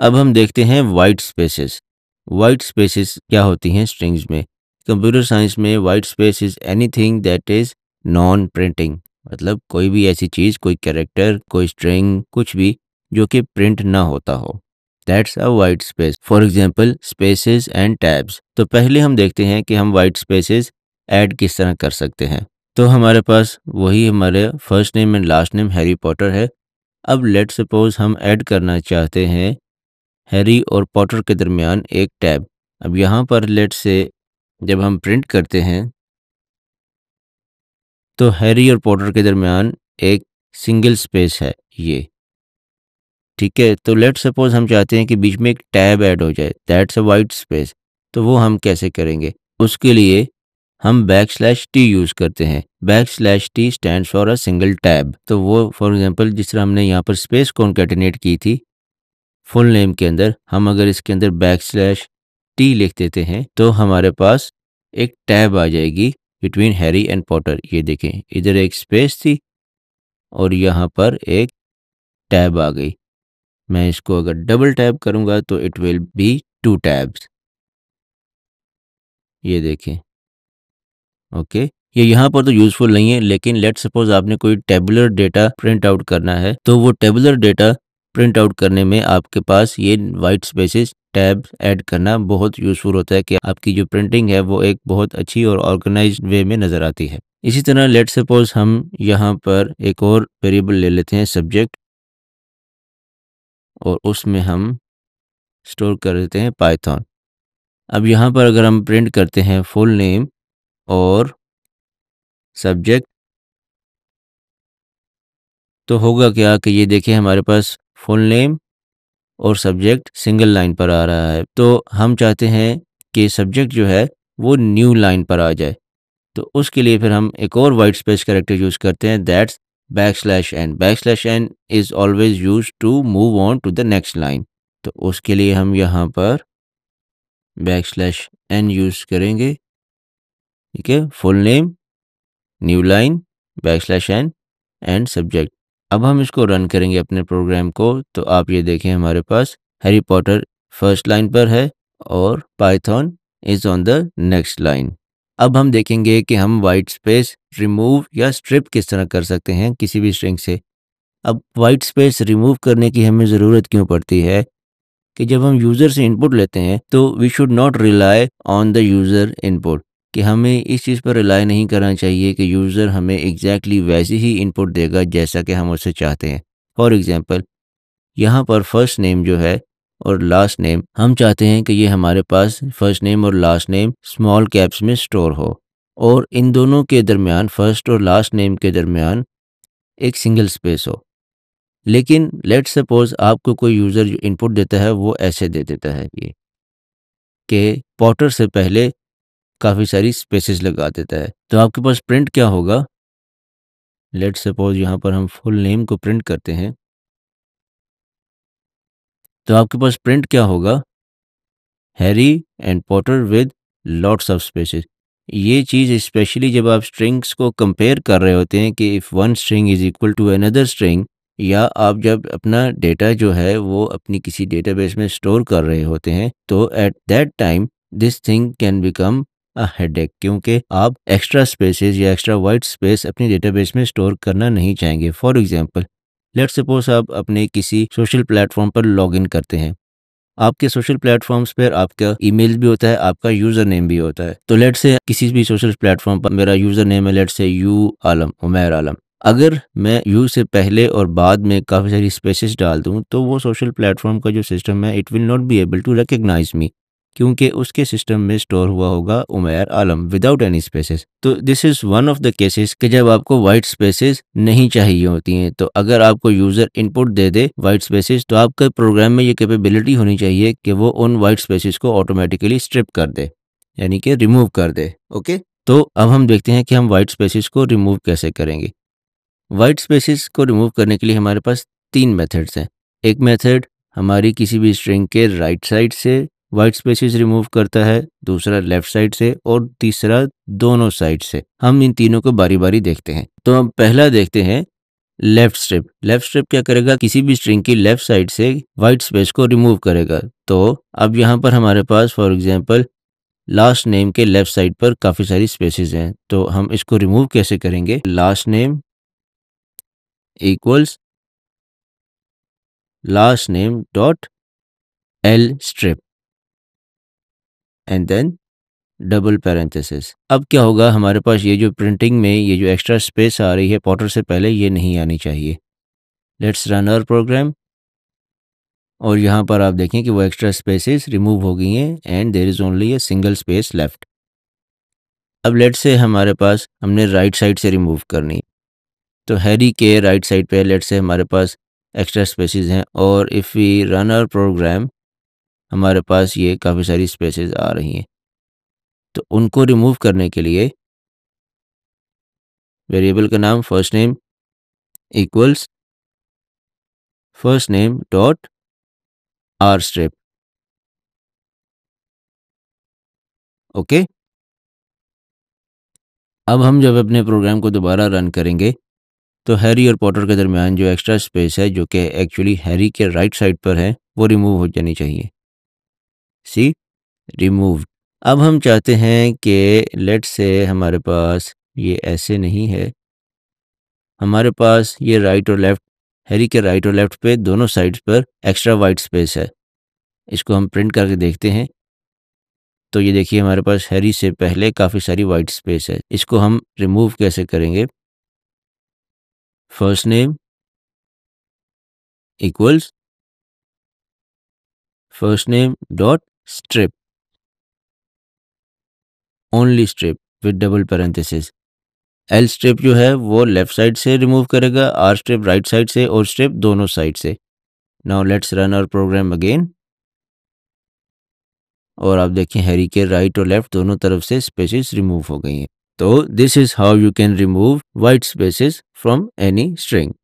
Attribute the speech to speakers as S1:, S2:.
S1: अब हम देखते हैं वाइट स्पेसेस। वाइट स्पेसेस क्या होती हैं स्ट्रिंग्स में? कंप्यूटर साइंस में white space is anything that is non printing, मतलब कोई भी ऐसी चीज़, कोई कैरेक्टर, कोई स्ट्रिंग, कुछ भी जो कि प्रिंट ना होता हो, that's a white space. For example spaces and tabs. तो पहले हम देखते हैं कि हम वाइट स्पेसेस ऐड किस तरह कर सकते हैं। तो हमारे पास वही हमारे first name and last name Harry Potter है। अब लेट सपोज हम ऐड करना चाहते हैं हैरी और पॉटर के दरमियान एक टैब। अब यहाँ पर लेट से जब हम प्रिंट करते हैं तो हैरी और पॉटर के दरमियान एक सिंगल स्पेस है ये, ठीक है। तो लेट सपोज हम चाहते हैं कि बीच में एक टैब ऐड हो जाए, दैट्स अ वाइट स्पेस। तो वो हम कैसे करेंगे? उसके लिए हम बैक स्लैश टी यूज़ करते हैं। Back slash T stand for a single tab. तो वो फॉर एग्जांपल जिस तरह हमने यहाँ पर स्पेस कॉन्केटिनेट की थी फुल नेम के अंदर, हम अगर इसके अंदर बैक स्लैश टी लिख देते हैं तो हमारे पास एक टैब आ जाएगी बिटवीन हैरी एंड पॉटर। ये देखें, इधर एक स्पेस थी और यहाँ पर एक टैब आ गई। मैं इसको अगर डबल टैब करूँगा तो it will be two tabs. ये देखें, ओके। ये यहाँ पर तो यूज़फुल नहीं है, लेकिन लेट सपोज आपने कोई टेबुलर डेटा प्रिंट आउट करना है तो वो टेबुलर डेटा प्रिंट आउट करने में आपके पास ये वाइट स्पेसेस टैब ऐड करना बहुत यूज़फुल होता है कि आपकी जो प्रिंटिंग है वो एक बहुत अच्छी और ऑर्गेनाइज्ड वे में नज़र आती है। इसी तरह लेट सपोज हम यहाँ पर एक और वेरिएबल ले लेते हैं सब्जेक्ट, और उसमें हम स्टोर कर देते हैं पाइथन। अब यहाँ पर अगर हम प्रिंट करते हैं फुल नेम और सब्जेक्ट तो होगा क्या कि ये देखिए हमारे पास फुल नेम और सब्जेक्ट सिंगल लाइन पर आ रहा है। तो हम चाहते हैं कि सब्जेक्ट जो है वो न्यू लाइन पर आ जाए। तो उसके लिए फिर हम एक और वाइट स्पेस कैरेक्टर यूज़ करते हैं, that's backslash n. Backslash n is always use to move on to the next line. तो उसके लिए हम यहाँ पर बैक स्लैश एन यूज़ करेंगे, ठीक है। Full name, new line, backslash n and subject. अब हम इसको रन करेंगे अपने प्रोग्राम को, तो आप ये देखें हमारे पास हैरी पॉटर फर्स्ट लाइन पर है और Python is on the next line. अब हम देखेंगे कि हम वाइट स्पेस रिमूव या स्ट्रिप किस तरह कर सकते हैं किसी भी स्ट्रिंग से। अब वाइट स्पेस रिमूव करने की हमें ज़रूरत क्यों पड़ती है कि जब हम यूज़र से इनपुट लेते हैं तो we should not rely on the user input, कि हमें इस चीज़ पर रिलाई नहीं करना चाहिए कि यूज़र हमें एग्जैक्टली वैसी ही इनपुट देगा जैसा कि हम उससे चाहते हैं। फॉर एग्जांपल यहाँ पर फर्स्ट नेम जो है और लास्ट नेम, हम चाहते हैं कि ये हमारे पास फर्स्ट नेम और लास्ट नेम स्मॉल कैप्स में स्टोर हो और इन दोनों के दरमियान, फर्स्ट और लास्ट नेम के दरमियान एक सिंगल स्पेस हो। लेकिन लेट सपोज आपको कोई यूज़र जो इनपुट देता है वो ऐसे दे देता है ये कि पॉटर से पहले काफ़ी सारी स्पेसेस लगा देता है। तो आपके पास प्रिंट क्या होगा? लेट सपोज यहाँ पर हम फुल नेम को प्रिंट करते हैं तो आपके पास प्रिंट क्या होगा? Harry and Potter with lots of spaces. ये चीज़ स्पेशली जब आप स्ट्रिंग्स को कंपेयर कर रहे होते हैं कि if one string is equal to another string, या आप जब अपना डेटा जो है वो अपनी किसी डेटाबेस में स्टोर कर रहे होते हैं तो at that time this thing can become a headache, क्योंकि आप एक्स्ट्रा स्पेसेस या एक्स्ट्रा वाइट स्पेस अपनी डेटाबेस में स्टोर करना नहीं चाहेंगे। फॉर एग्जांपल लेट्स सपोज आप अपने किसी सोशल प्लेटफॉर्म पर लॉगिन करते हैं। आपके सोशल प्लेटफॉर्म्स पर आपका ईमेल भी होता है, आपका यूज़र नेम भी होता है। तो लेट्स से किसी भी सोशल प्लेटफॉर्म पर मेरा यूज़र नेम है लेट्स से यू आलम, उमैर आलम। अगर मैं यू से पहले और बाद में काफ़ी सारी स्पेसेस डाल दूं तो वो सोशल प्लेटफॉर्म का जो सिस्टम है it will not be able to recognise me, क्योंकि उसके सिस्टम में स्टोर हुआ होगा Umair Alam without any spaces. तो this is one of the cases कि जब आपको वाइट स्पेसेस नहीं चाहिए होती हैं। तो अगर आपको यूज़र इनपुट दे दे वाइट स्पेसेस तो आपके प्रोग्राम में ये कैपेबिलिटी होनी चाहिए कि वो उन वाइट स्पेसेस को ऑटोमेटिकली स्ट्रिप कर दे, यानी कि रिमूव कर दे। ओके, तो अब हम देखते हैं कि हम वाइट स्पेसेस को रिमूव कैसे करेंगे। वाइट स्पेसेस को रिमूव करने के लिए हमारे पास तीन मेथड्स हैं। एक मेथड हमारी किसी भी स्ट्रिंग के राइट साइड से वाइट स्पेसेस रिमूव करता है, दूसरा लेफ्ट साइड से और तीसरा दोनों साइड से। हम इन तीनों को बारी बारी देखते हैं। तो हम पहला देखते हैं लेफ्ट स्ट्रिप क्या करेगा, किसी भी स्ट्रिंग की लेफ्ट साइड से वाइट स्पेस को रिमूव करेगा। तो अब यहाँ पर हमारे पास फॉर एग्जांपल लास्ट नेम के लेफ्ट साइड पर काफ़ी सारी स्पेसेस हैं, तो हम इसको रिमूव कैसे करेंगे? Last name equals last name dot L strip and then double parenthesis. अब क्या होगा, हमारे पास ये जो प्रिंटिंग में ये जो एक्स्ट्रा स्पेस आ रही है पॉटर से पहले, ये नहीं आनी चाहिए। लेट्स रन आवर प्रोग्राम और यहाँ पर आप देखें कि वो एक्स्ट्रा स्पेसेस रिमूव हो गई हैं and there is only a single space left. अब लेट्स से हमारे पास हमने राइट साइड से रिमूव करनी, तो हैरी के राइट साइड पे लेट्स से हमारे पास एक्स्ट्रा स्पेसेस हैं और if we run our program हमारे पास ये काफ़ी सारी स्पेसेस आ रही हैं। तो उनको रिमूव करने के लिए वेरिएबल का नाम first name equals first name dot are strip. Okay, अब हम जब अपने प्रोग्राम को दोबारा रन करेंगे तो हैरी और पॉटर के दरमियान जो एक्स्ट्रा स्पेस है जो कि एक्चुअली हैरी के राइट साइड पर है वो रिमूव हो जानी चाहिए। सी रिमूव। अब हम चाहते हैं कि लेट्स से हमारे पास ये ऐसे नहीं है, हमारे पास ये राइट और लेफ्ट, हैरी के राइट और लेफ्ट पे दोनों साइड्स पर एक्स्ट्रा वाइट स्पेस है। इसको हम प्रिंट करके देखते हैं, तो ये देखिए हमारे पास हैरी से पहले काफ़ी सारी वाइट स्पेस है। इसको हम रिमूव कैसे करेंगे? First name equals first name dot strip only strip with double parenthesis. L strip जो है वो लेफ्ट साइड से रिमूव करेगा, आर स्ट्रिप राइट साइड से और स्ट्रिप दोनों साइड से। Now let's run our program again और आप देखें हैरी के राइट और लेफ्ट दोनों तरफ से स्पेसेस रिमूव हो गई हैं। तो this is how you can remove white spaces from any string.